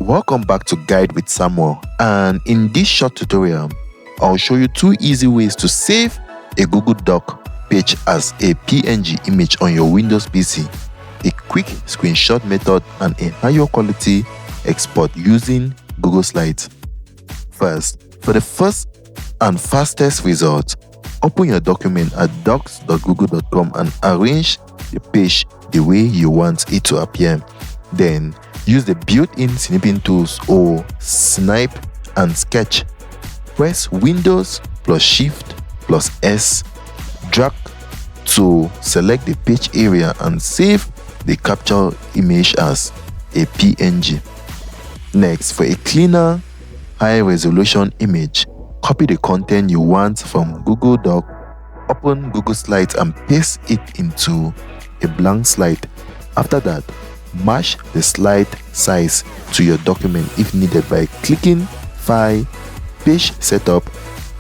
Welcome back to Guide with Samuel, and in this short tutorial, I'll show you 2 easy ways to save a Google Doc page as a PNG image on your Windows PC, a quick screenshot method and a higher quality export using Google Slides. First, for the first and fastest result, open your document at docs.google.com and arrange the page the way you want it to appear. Then, use the built-in snipping tools or Snip and Sketch. Press Windows plus Shift plus S, drag to select the page area and save the captured image as a PNG. Next, for a cleaner, high-resolution image, copy the content you want from Google Doc, open Google Slides and paste it into a blank slide. After that, match the slide size to your document if needed by clicking File, Page Setup,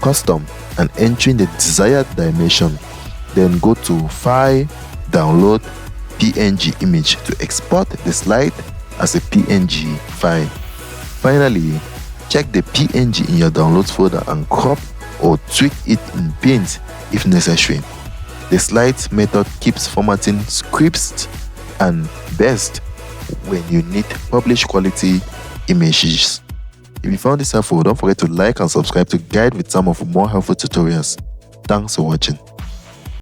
Custom and entering the desired dimension. Then go to File, Download PNG image to export the slide as a PNG file. Finally, check the PNG in your downloads folder and crop or tweak it in Paint if necessary. The slides method keeps formatting scripts and best when you need publish quality images. If you found this helpful, don't forget to like and subscribe to Guide with Samuel for more helpful tutorials. Thanks for watching.